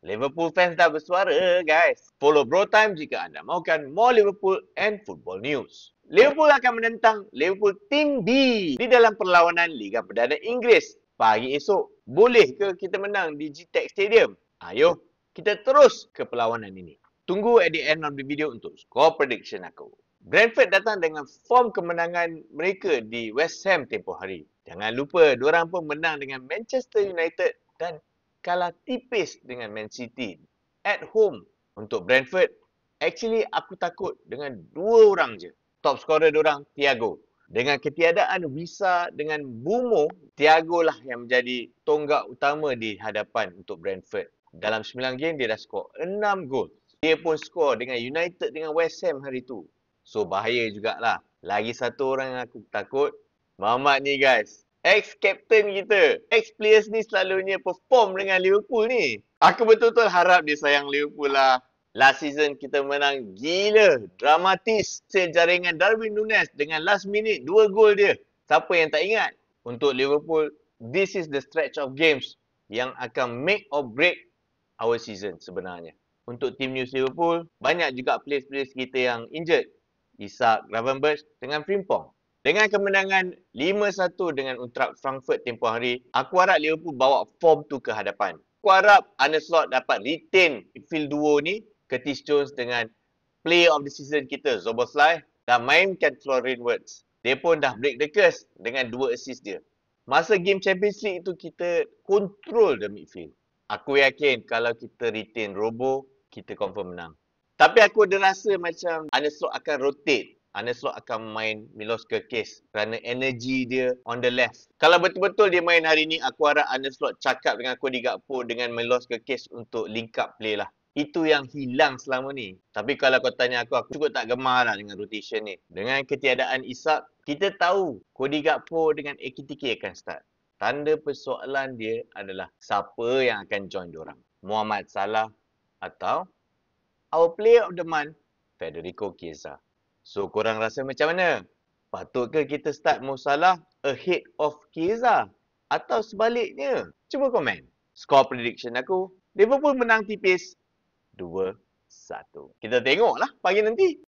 Liverpool fans dah bersuara, guys. Follow Bro Time jika anda mahukan more Liverpool and football news. Liverpool akan menentang Liverpool Team B di dalam perlawanan Liga Perdana Inggeris pagi esok. Boleh ke kita menang di GTEC Stadium? Ayo, kita terus ke perlawanan ini. Tunggu at the end of the video untuk score prediction aku. Brentford datang dengan form kemenangan mereka di West Ham tempoh hari. Jangan lupa, diorang pun menang dengan Manchester United dan kalah tipis dengan Man City at home. Untuk Brentford, actually aku takut dengan dua orang je. Top scorer diorang, Thiago. Dengan ketiadaan Wisa dengan Bumo, Thiago lah yang menjadi tonggak utama di hadapan untuk Brentford. Dalam 9 game, dia dah skor 6 gol. Dia pun skor dengan United dengan West Ham hari tu. So, bahaya jugalah. Lagi satu orang yang aku takut, Mamat ni guys. Ex-captain kita. Ex-players ni selalunya perform dengan Liverpool ni. Aku betul-betul harap dia sayang Liverpool lah. Last season kita menang gila. Dramatis. Jaringan Darwin Núñez dengan last minute 2 gol dia. Siapa yang tak ingat? Untuk Liverpool, this is the stretch of games yang akan make or break our season sebenarnya. Untuk tim News Liverpool, banyak juga players-players kita yang injured. Isak, Gravenberch dengan Frimpong. Dengan kemenangan 5-1 dengan Eintracht Frankfurt tempoh hari, aku harap Liverpool bawa form tu ke hadapan. Aku harap Arne Slot dapat retain midfield duo ni, Curtis Jones dengan player of the season kita, Szoboszlai, dan mainkan Florian Wirtz. Dia pun dah break the curse dengan 2 assist dia. Masa game Champions League tu kita control the midfield. Aku yakin kalau kita retain Robo, kita confirm menang. Tapi aku ada rasa macam Arne Slot akan rotate. Arne Slot akan main Milos Kerkez kerana energy dia on the left. Kalau betul-betul dia main hari ni, aku harap Arne Slot cakap dengan Cody Gakpo dengan Milos Kerkez untuk link up play lah. Itu yang hilang selama ni. Tapi kalau kau tanya aku cukup tak gemar lah dengan rotation ni. Dengan ketiadaan Isak, kita tahu Cody Gakpo dengan Ekitike akan start. Tanda persoalan dia adalah siapa yang akan join diorang. Muhammad Salah atau our player of the month, Federico Chiesa. So, korang rasa macam mana? Patut ke kita start Mo Salah ahead of Chiesa? Atau sebaliknya? Cuba komen. Score prediction aku, Liverpool menang tipis 2-1. Kita tengoklah pagi nanti.